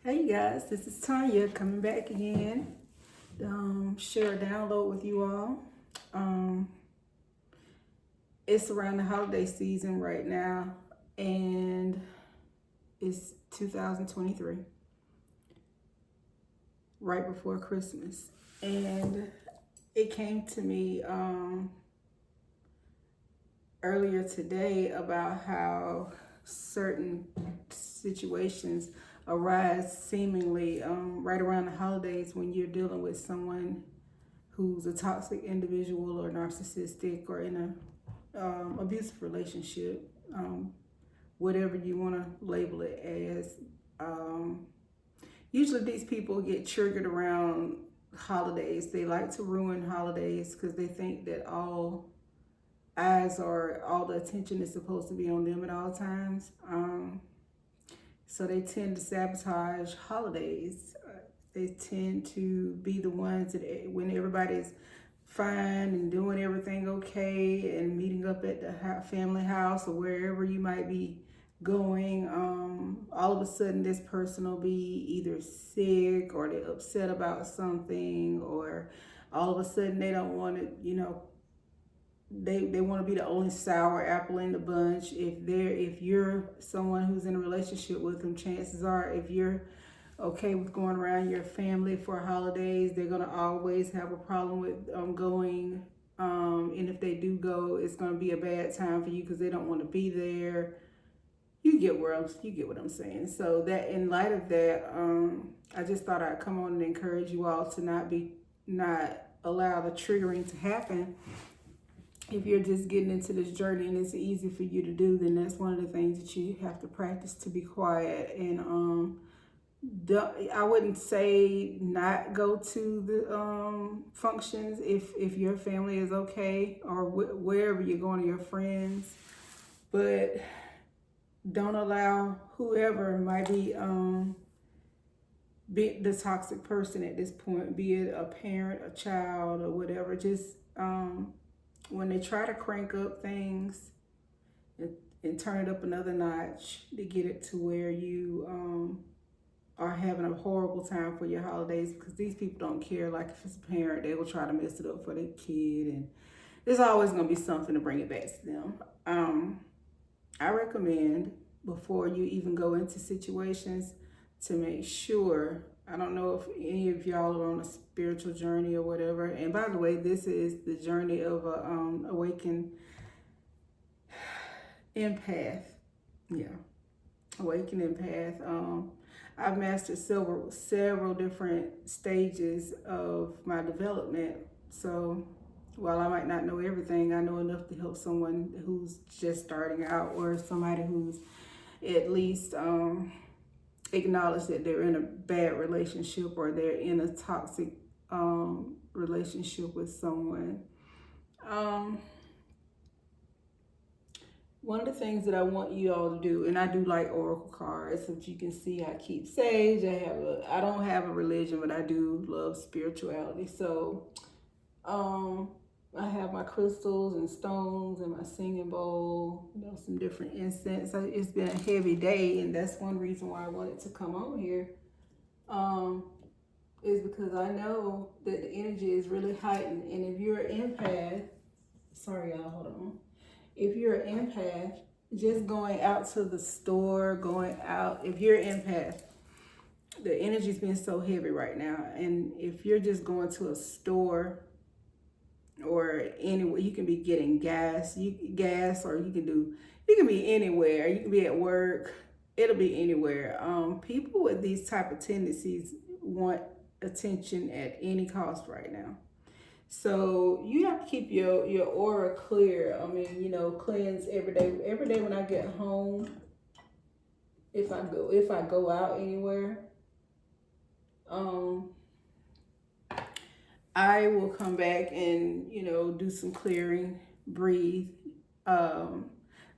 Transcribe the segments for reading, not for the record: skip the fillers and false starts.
Hey guys, this is Tanya coming back again. Share a download with you all. Um, it's around the holiday season right now, and it's 2023, right before Christmas. And it came to me earlier today about how certain situations arise seemingly right around the holidays when you're dealing with someone who's a toxic individual or narcissistic or in a abusive relationship, whatever you want to label it as. Um, Usually these people get triggered around holidays. They like to ruin holidays because they think that all the attention is supposed to be on them at all times. So they tend to sabotage holidays. They tend to be the ones that when everybody's fine and doing everything okay and meeting up at the family house or wherever you might be going, all of a sudden this person will be either sick or they're upset about something, or all of a sudden they don't want to, they want to be the only sour apple in the bunch. If you're someone who's in a relationship with them, chances are if you're okay with going around your family for holidays, they're gonna always have a problem with going. And if they do go, it's gonna be a bad time for you because they don't want to be there. You get what I'm saying. So that in light of that, I just thought I'd come on and encourage you all to not allow the triggering to happen. If you're just getting into this journey and it's easy for you to do, then that's one of the things that you have to practice, to be quiet. And I wouldn't say not go to the functions if your family is okay, or wherever you're going to your friends, but don't allow whoever might be the toxic person at this point, be it a parent, a child, or whatever. Just when they try to crank up things and turn it up another notch to get it to where you are having a horrible time for your holidays, because these people don't care. Like if it's a parent, they will try to mess it up for their kid, and there's always going to be something to bring it back to them. I recommend, before you even go into situations, to make sure, I don't know if any of y'all are on a spiritual journey or whatever. And by the way, this is the journey of a awakened empath. Yeah, awakened empath. I've mastered several different stages of my development. So while I might not know everything, I know enough to help someone who's just starting out, or somebody who's at least acknowledge that they're in a bad relationship or they're in a toxic relationship with someone. One of the things that I want you all to do, and I do like oracle cards, so you can see I keep sage. I don't have a religion, but I do love spirituality. So I have my crystals and stones and my singing bowl, some different incense. It's been a heavy day, and that's one reason why I wanted to come on here, is because I know that the energy is really heightened. And if you're an empath, sorry y'all, hold on. If you're an empath, just going out to the store, if you're an empath, the energy's been so heavy right now. And if you're just going to a store, or anywhere, you can be getting gas, or you can be anywhere. You can be at work. It'll be anywhere. People with these type of tendencies want attention at any cost right now. So you have to keep your aura clear. I mean, cleanse every day. Every day when I get home, if I go out anywhere, I will come back and do some clearing, breathe.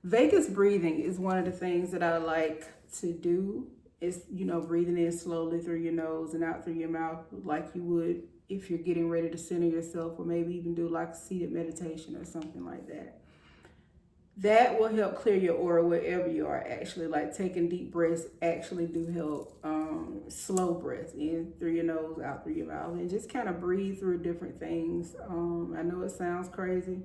Vegas breathing is one of the things that I like to do. It's breathing in slowly through your nose and out through your mouth, like you would if you're getting ready to center yourself, or maybe even do like a seated meditation or something like that. That will help clear your aura wherever you are. Actually, like taking deep breaths actually do help slow breath, in through your nose, out through your mouth, and just kind of breathe through different things. I know it sounds crazy,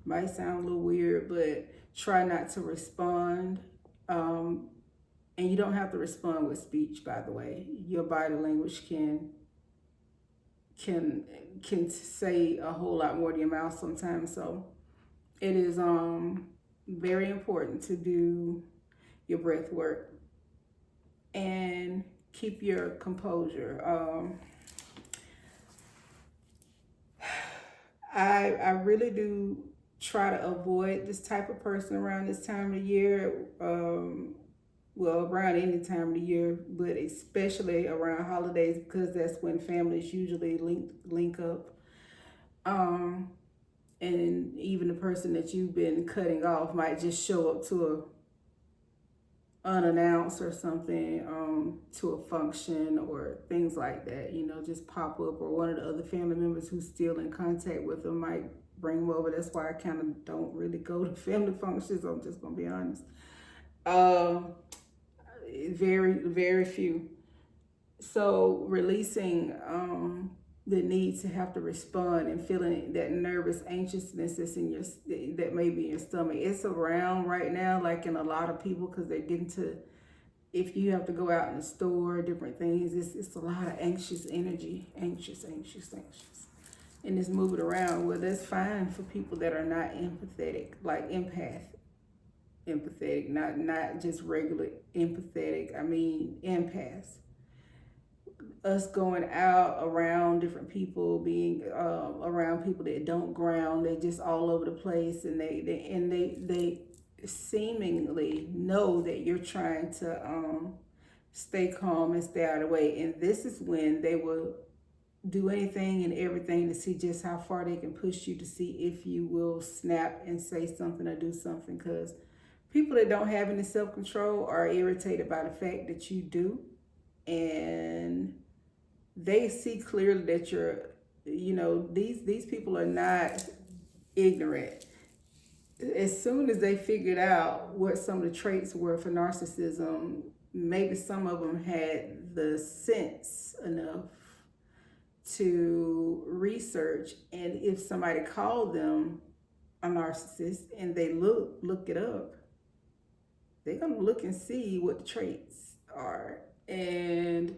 might sound a little weird, but try not to respond. And you don't have to respond with speech, by the way. Your body language can say a whole lot more than your mouth sometimes. So it is very important to do your breath work and keep your composure. I really do try to avoid this type of person around this time of the year. Well, around any time of the year, but especially around holidays, because that's when families usually link up. And even the person that you've been cutting off might just show up to a unannounced or something, to a function or things like that, just pop up, or one of the other family members who's still in contact with them might bring them over. That's why I kind of don't really go to family functions. I'm just gonna be honest. Very, very few. So releasing the need to have to respond and feeling that nervous anxiousness that's in that may be in your stomach. It's around right now, like in a lot of people, because they're getting to, if you have to go out in the store, different things, it's a lot of anxious energy, anxious, and it's moving around. Well, that's fine for people that are not empathetic, like empathetic, not just regular empathetic. I mean empaths. Us going out around different people, being around people that don't ground, they're just all over the place, and they seemingly know that you're trying to stay calm and stay out of the way. And this is when they will do anything and everything to see just how far they can push you, to see if you will snap and say something or do something. Because people that don't have any self-control are irritated by the fact that you do, and they see clearly that you're, these people are not ignorant. As soon as they figured out what some of the traits were for narcissism, maybe some of them had the sense enough to research, and if somebody called them a narcissist and they look it up, they're gonna look and see what the traits are, and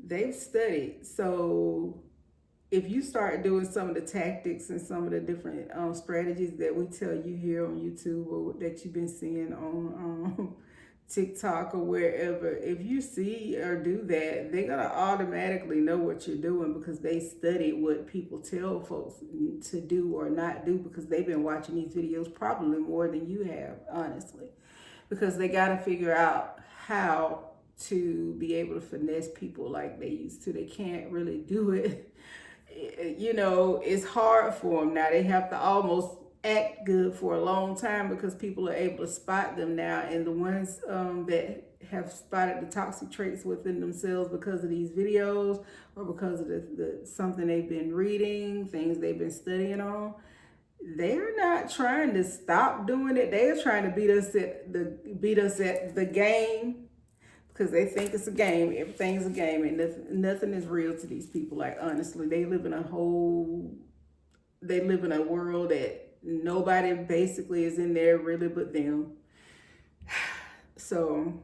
they've studied. So if you start doing some of the tactics and some of the different strategies that we tell you here on YouTube, or that you've been seeing on TikTok or wherever, if you see or do that, they're gonna automatically know what you're doing, because they study what people tell folks to do or not do, because they've been watching these videos probably more than you have, honestly, because they got to figure out how to be able to finesse people like they used to. They can't really do it. It's hard for them now. They have to almost act good for a long time, because people are able to spot them now. And the ones that have spotted the toxic traits within themselves because of these videos, or because of the something they've been reading, things they've been studying on, they're not trying to stop doing it. They're trying to beat us at the game, because they think it's a game. Everything's a game, and nothing is real to these people. Like, honestly, they live in a world that nobody basically is in there really but them. So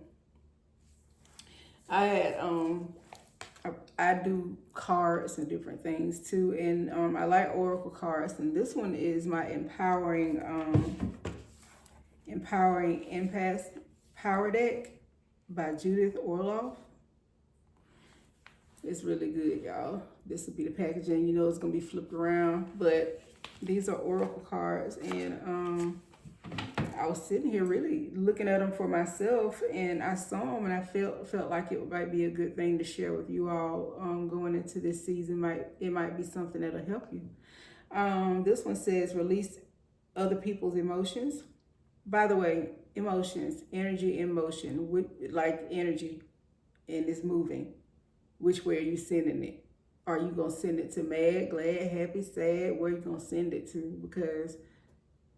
I do cards and different things too, and I like oracle cards, and this one is my empowering empath power deck by Judith Orloff. It's really good, y'all. This will be the packaging. It's gonna be flipped around, but these are oracle cards, and I was sitting here really looking at them for myself, and I saw them, and I felt like it might be a good thing to share with you all going into this season. It might be something that'll help you. This one says, release other people's emotions. By the way, emotions, energy in motion, like energy, and it's moving. Which way are you sending it? Are you going to send it to mad, glad, happy, sad? Where are you going to send it to? Because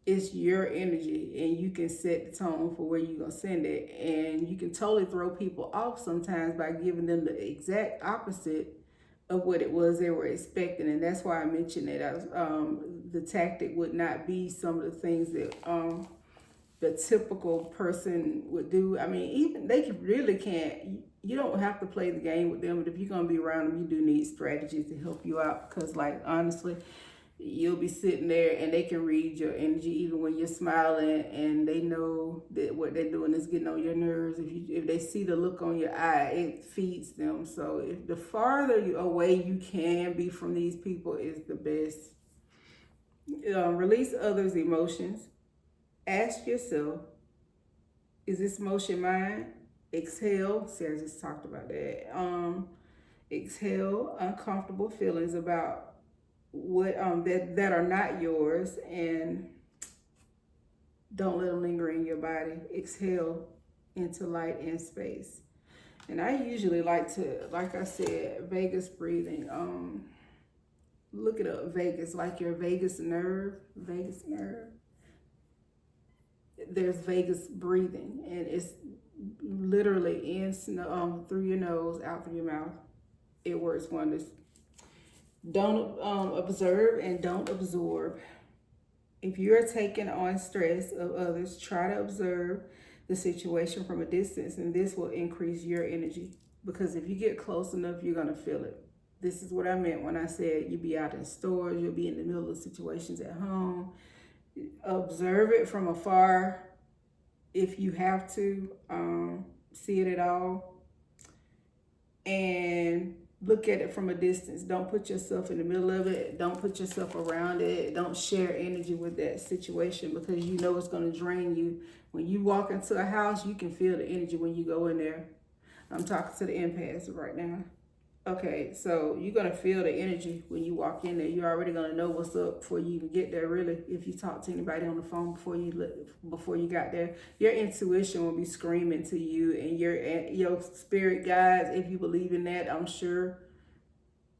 It's your energy, and you can set the tone for where you're going to send it. And you can totally throw people off sometimes by giving them the exact opposite of what it was they were expecting. And that's why I mentioned that the tactic would not be some of the things that the typical person would do. I mean, even they really can't. You don't have to play the game with them, but if you're gonna be around them, you do need strategies to help you out. Because, like, honestly, you'll be sitting there and they can read your energy even when you're smiling, and they know that what they're doing is getting on your nerves. If they see the look on your eye, it feeds them. So if the farther away you can be from these people is the best. Release others' emotions. Ask yourself, is this emotion mine? Exhale. See, I just talked about that. Exhale uncomfortable feelings about what that are not yours, and don't let them linger in your body. Exhale into light and space. And I usually like to, like I said, vagus breathing. Look it up, vagus, like your vagus nerve. There's vagus breathing, and it's literally in through your nose, out through your mouth. It works wonders. Don't observe and don't absorb. If you're taking on stress of others, try to observe the situation from a distance, and this will increase your energy. Because if you get close enough, you're gonna feel it. This is what I meant when I said you'll be out in stores, you'll be in the middle of situations at home. Observe it from afar if you have to see it at all, and look at it from a distance. Don't put yourself in the middle of it. Don't put yourself around it. Don't share energy with that situation, because you know it's going to drain you. When you walk into a house, you can feel the energy when you go in there. I'm talking to the empaths right now. Okay, so you're going to feel the energy when you walk in there. You're already going to know what's up before you even get there, really. If you talk to anybody on the phone before you got there, your intuition will be screaming to you, and your spirit guides, if you believe in that. I'm sure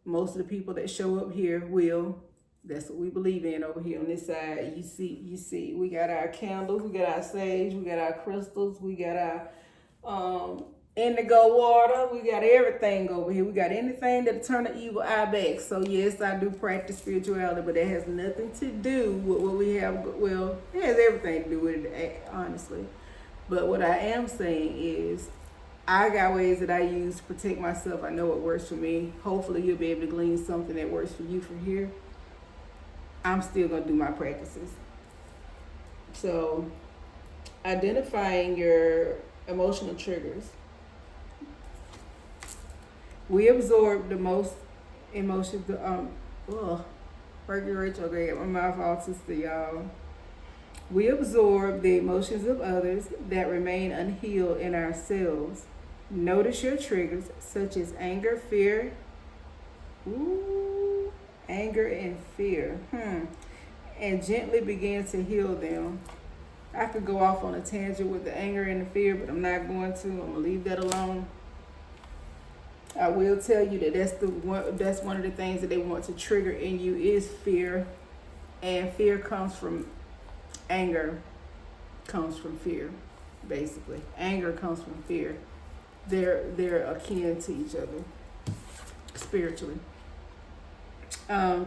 most of the people that show up here will. That's what we believe in over here on this side. You see, we got our candles, we got our sage, we got our crystals, we got our indigo water, we got everything over here. We got anything that'll turn the evil eye back. So yes, I do practice spirituality, but that has nothing to do with what we have. Well, it has everything to do with it, honestly. But what I am saying is, I got ways that I use to protect myself. I know what works for me. Hopefully you'll be able to glean something that works for you from here. I'm still gonna do my practices. So, identifying your emotional triggers. We absorb the most emotions. Mercury retrograde, my mouth all twisted, y'all. We absorb the emotions of others that remain unhealed in ourselves. Notice your triggers, such as anger, fear. Anger and fear. And gently begin to heal them. I could go off on a tangent with the anger and the fear, but I'm not going to. I'm gonna leave that alone. I will tell you that that's one of the things that they want to trigger in you is fear, and fear comes from anger, comes from fear, basically. Anger comes from fear. They're akin to each other spiritually.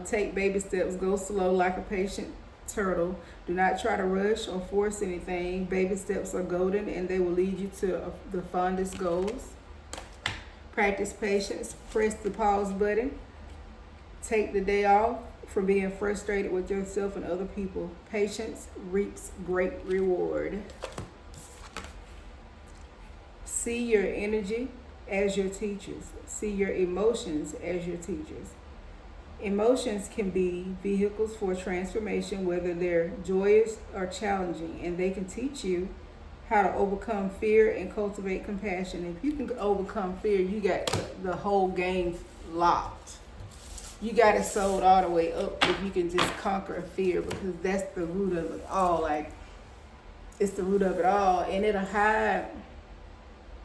Take baby steps. Go slow like a patient turtle. Do not try to rush or force anything. Baby steps are golden, and they will lead you to the fondest goals. Practice patience. Press the pause button. Take the day off from being frustrated with yourself and other people. Patience reaps great reward. See your energy as your teachers. See your emotions as your teachers. Emotions can be vehicles for transformation, whether they're joyous or challenging, and they can teach you how to overcome fear and cultivate compassion. If you can overcome fear, you got the whole game locked. You got it sold all the way up if you can just conquer fear, because that's the root of it all. Like, it's the root of it all, and it'll hide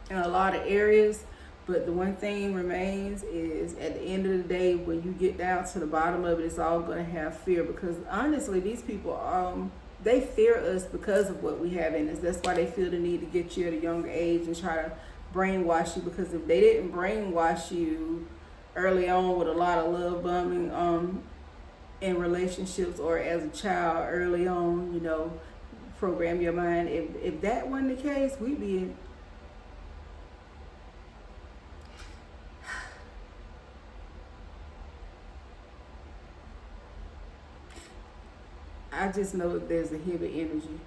in a lot of areas. But the one thing remains is, at the end of the day, when you get down to the bottom of it, it's all going to have fear. Because honestly, these people, they fear us because of what we have in us. That's why they feel the need to get you at a younger age and try to brainwash you, because if they didn't brainwash you early on with a lot of love bombing in relationships, or as a child early on, you know, program your mind. If that wasn't the case, we'd be I just know that there's a heavy energy.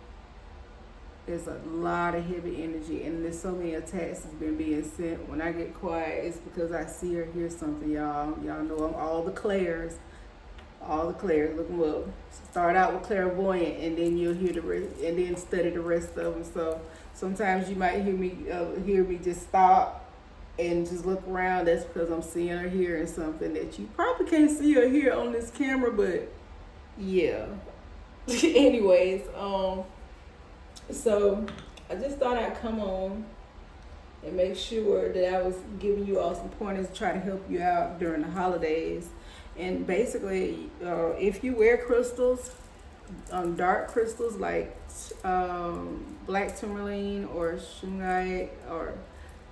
There's a lot of heavy energy, and there's so many attacks that's been being sent. When I get quiet, it's because I see or hear something, y'all. Y'all know I'm all the clairs. All the clairs. Look them up. Start out with clairvoyant, and then you'll hear the rest, and then study the rest of them. So sometimes you might hear me just stop and just look around. That's because I'm seeing or hearing something that you probably can't see or hear on this camera, but yeah. Anyways, so I just thought I'd come on and make sure that I was giving you all some pointers to try to help you out during the holidays. And basically, if you wear crystals, dark crystals like black tourmaline or shungite or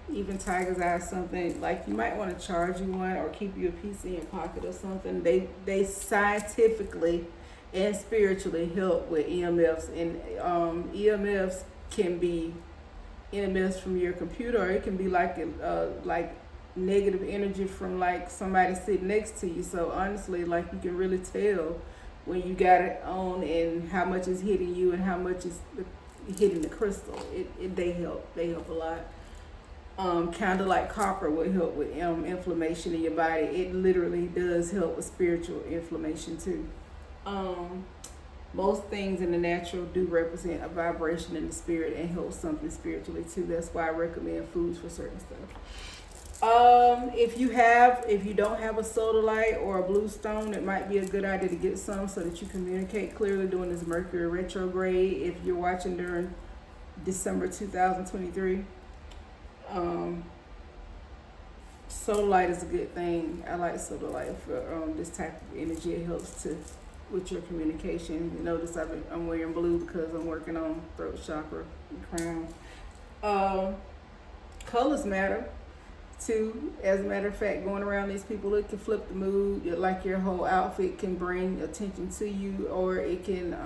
even tiger's eye, something like, you might want to charge you one or keep you a piece in your pocket or something. They scientifically and spiritually help with EMFs, and EMFs can be EMFs from your computer, or it can be like negative energy from like somebody sitting next to you. So honestly, like, you can really tell when you got it on and how much is hitting you and how much is hitting the crystal. They help a lot. Kind of like copper would help with inflammation in your body. It literally does help with spiritual inflammation too. Most things in the natural do represent a vibration in the spirit and help something spiritually too. That's why I recommend foods for certain stuff. If you don't have a sodalite or a blue stone, it might be a good idea to get some so that you communicate clearly during this Mercury retrograde. If you're watching during December 2023, sodalite is a good thing. I like sodalite for this type of energy. It helps with your communication. You notice I'm wearing blue because I'm working on throat chakra and crown. Colors matter too. As a matter of fact, going around these people, it can flip the mood. Like, your whole outfit can bring attention to you, or it can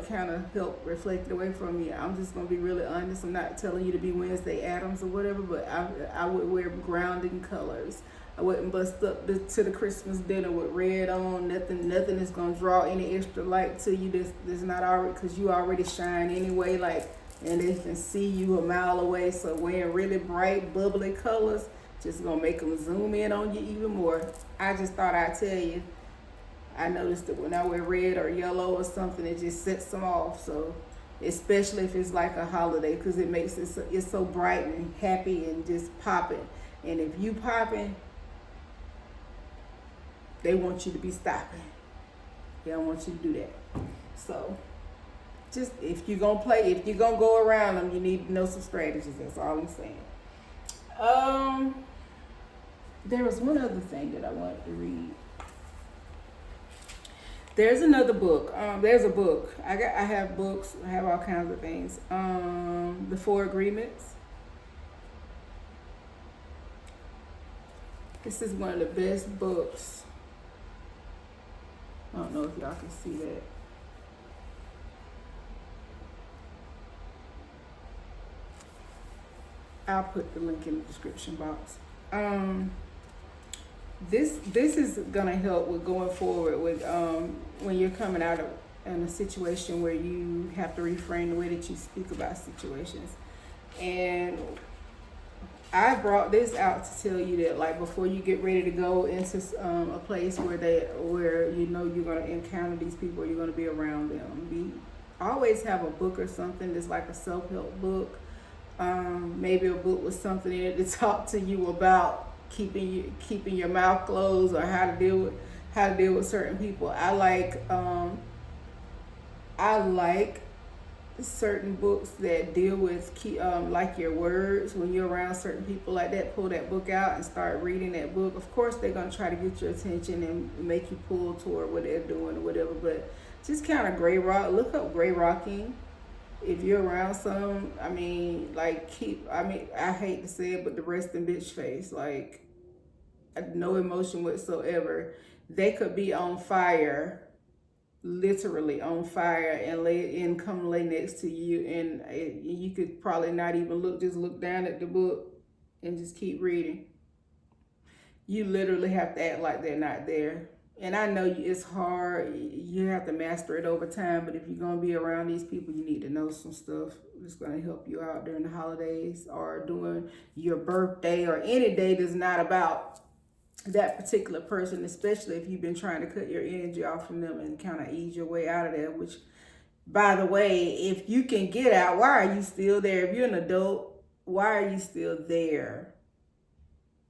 kind of help reflect it away from you. I'm just gonna be really honest. I'm not telling you to be Wednesday Addams or whatever, but I would wear grounding colors. I wouldn't bust up to the Christmas dinner with red on. Nothing is gonna draw any extra light to you. That's not already, because you already shine anyway. Like, and they can see you a mile away. So wearing really bright, bubbly colors just gonna make them zoom in on you even more. I just thought I'd tell you. I noticed that when I wear red or yellow or something, it just sets them off. So, especially if it's like a holiday, because it makes it's so bright and happy and just popping. And if you popping, they want you to be stopping. They don't want you to do that. So, just if you're gonna go around them, you need to know some strategies. That's all I'm saying. There was one other thing that I wanted to read. There's another book. There's a book. I have books. I have all kinds of things. The 4 Agreements. This is one of the best books. I don't know if y'all can see that. I'll put the link in the description box. This is gonna help with going forward with when you're coming out of in a situation where you have to reframe the way that you speak about situations. And I brought this out to tell you that, like, before you get ready to go into a place where you know you're gonna encounter these people, or you're gonna be around them. Always have a book or something that's like a self-help book. Maybe a book with something in it to talk to you about keeping your mouth closed, or how to deal with certain people. I like certain books that deal with like your words. When you're around certain people like that, pull that book out and start reading that book. Of course they're going to try to get your attention and make you pull toward what they're doing or whatever, but just kind of gray rock. Look up gray rocking if you're around some. I mean, like, I hate to say it, but the resting bitch face, like, no emotion whatsoever. They could be on fire, literally on fire, and come lay next to you, and you could probably not even look, just look down at the book and just keep reading. You literally have to act like they're not there. And I know it's hard. You have to master it over time. But if you're going to be around these people, you need to know some stuff that's going to help you out during the holidays or during your birthday or any day that's not about that particular person, especially if you've been trying to cut your energy off from them and kind of ease your way out of there. Which, by the way, if you can get out, why are you still there? If you're an adult, why are you still there?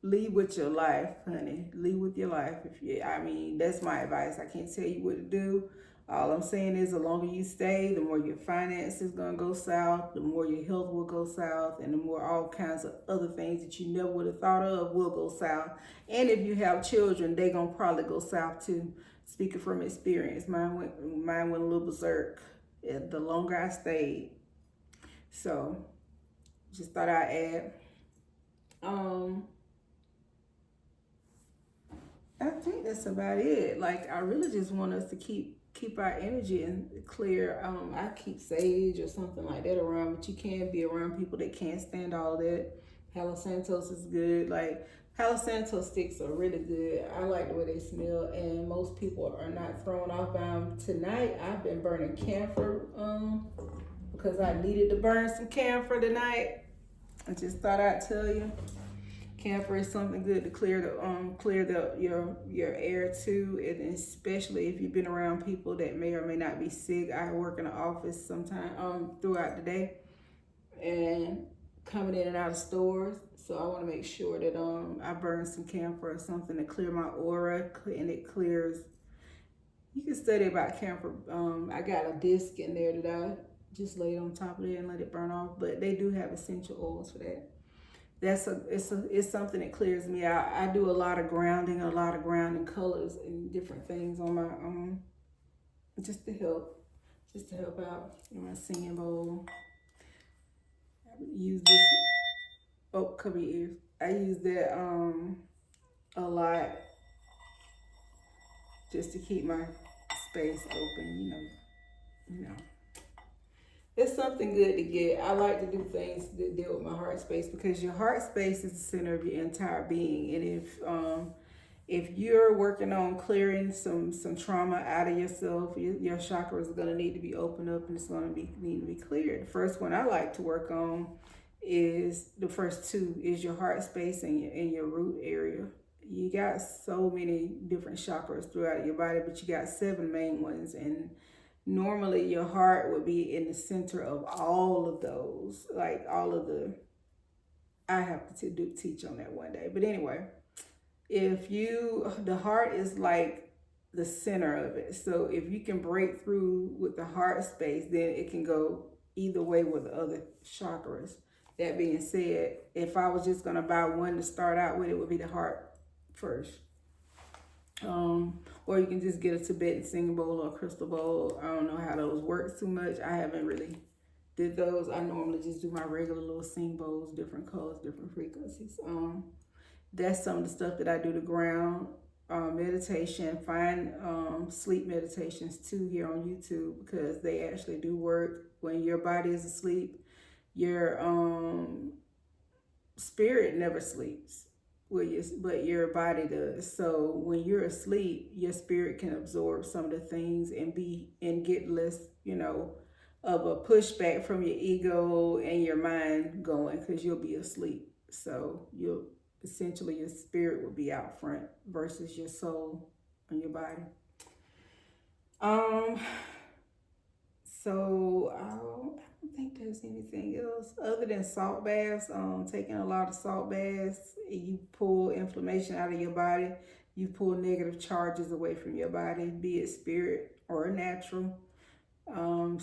Leave with your life, honey. Leave with your life. I mean, that's my advice. I can't tell you what to do. All I'm saying is the longer you stay, the more your finances gonna go south, the more your health will go south, and the more all kinds of other things that you never would have thought of will go south. And if you have children, they gonna probably go south too. Speaking from experience, mine went a little berserk the longer I stayed. So just thought I'd add. I think that's about it. Like, I really just want us to keep our energy and clear. I keep sage or something like that around, but you can't be around people that can't stand all that. Palo Santos is good. Like, Palo Santos sticks are really good. I like the way they smell, and most people are not thrown off by them. Tonight, I've been burning camphor because I needed to burn some camphor tonight. I just thought I'd tell you. Camphor is something good to clear your air too, and especially if you've been around people that may or may not be sick. I work in the office sometime throughout the day, and coming in and out of stores, so I want to make sure that I burn some camphor or something to clear my aura, and it clears. You can study about camphor. I got a disc in there that I just laid on top of it and let it burn off, but they do have essential oils for that. It's something that clears me out. I do a lot of grounding colors and different things on my just to help out in my singing bowl. I use this. Oh, cover your ears. I use that a lot just to keep my space open. You know. It's something good to get. I like to do things that deal with my heart space, because your heart space is the center of your entire being. And if you're working on clearing some trauma out of yourself, your chakras are going to need to be opened up, and it's going to need to be cleared. The first one I like to work on is the first two is your heart space and your root area. You got so many different chakras throughout your body, but you got 7 main ones, and normally your heart would be in the center of all of those, like all of the, I have to teach on that one day. But anyway, the heart is like the center of it. So if you can break through with the heart space, then it can go either way with the other chakras. That being said, if I was just going to buy one to start out with, it would be the heart first. Or you can just get a Tibetan singing bowl or a crystal bowl. I don't know how those work too much. I haven't really did those. I normally just do my regular little sing bowls, different colors, different frequencies. That's some of the stuff that I do to ground. Meditation, find sleep meditations too here on YouTube, because they actually do work. When your body is asleep, your spirit never sleeps. But your body does. So when you're asleep, your spirit can absorb some of the things and get less, of a pushback from your ego and your mind going, because you'll be asleep. So essentially your spirit will be out front versus your soul and your body. So I don't think there's anything else other than salt baths. Taking a lot of salt baths, you pull inflammation out of your body. You pull negative charges away from your body, be it spirit or natural. And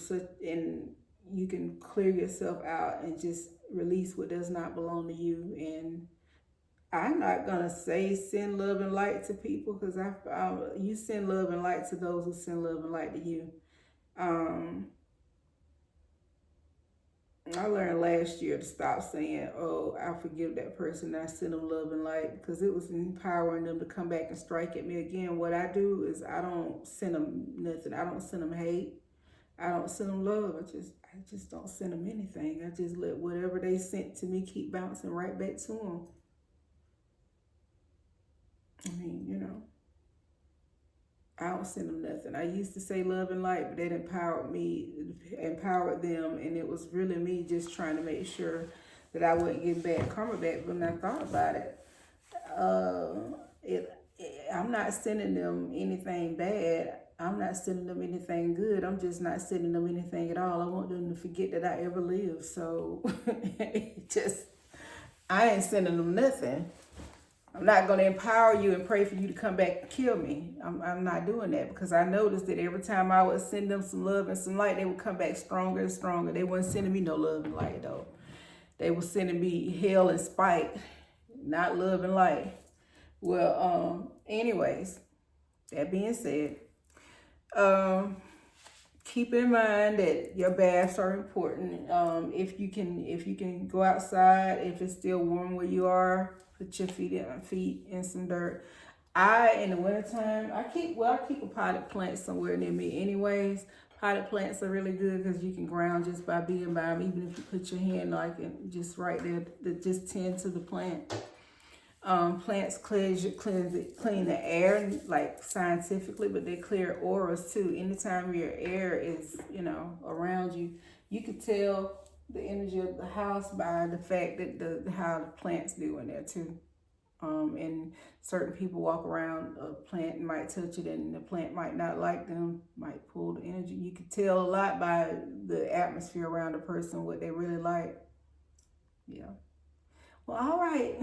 you can clear yourself out and just release what does not belong to you. And I'm not gonna say send love and light to people, because you send love and light to those who send love and light to you. I learned last year to stop saying, "Oh, I forgive that person. I send them love and light," because it was empowering them to come back and strike at me again. What I do is I don't send them nothing. I don't send them hate. I don't send them love. I just don't send them anything. I just let whatever they sent to me keep bouncing right back to them. I mean, I don't send them nothing. I used to say love and light, but that empowered them, and it was really me just trying to make sure that I wasn't getting bad karma back. When I thought about it, I'm not sending them anything bad. I'm not sending them anything good. I'm just not sending them anything at all. I want them to forget that I ever lived. So I ain't sending them nothing. I'm not going to empower you and pray for you to come back and kill me. I'm not doing that, because I noticed that every time I would send them some love and some light, they would come back stronger and stronger. They weren't sending me no love and light, though. They were sending me hell and spite, not love and light. Well, anyways, that being said, keep in mind that your baths are important. If you can go outside, if it's still warm where you are, put your feet in some dirt. In the wintertime, I keep a potted plant somewhere near me anyways. Potted plants are really good because you can ground just by being by them, even if you put your hand just right there to just tend to the plant. Plants clean the air, like scientifically, but they clear auras too. Anytime your air is, around you, you can tell the energy of the house by the fact that how the plants do in there too. And certain people walk around a plant and might touch it, and the plant might not like them, might pull the energy. You can tell a lot by the atmosphere around a person what they really like. Yeah. Well, all right.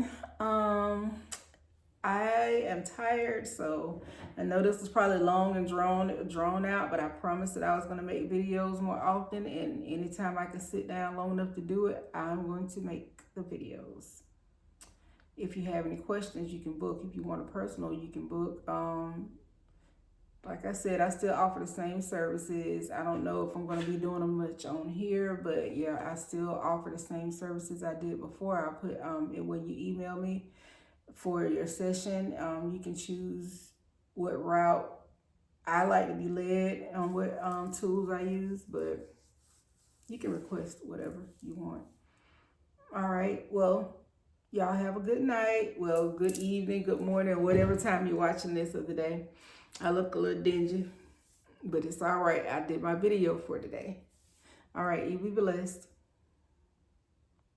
I am tired, so I know this was probably long and drawn out, but I promised that I was going to make videos more often, and anytime I can sit down long enough to do it, I'm going to make the videos. If you have any questions, you can book. If you want a personal, you can book. Like I said, I still offer the same services. I don't know if I'm going to be doing them much on here, but yeah, I still offer the same services I did before. I put when you email me for your session, you can choose what route I like to be led, on what tools I use, but you can request whatever you want. All right, well, y'all have a good night. Well, good evening, good morning, or whatever time you're watching this of the day. I look a little dingy, but it's all right. I did my video for today. All right, you be blessed.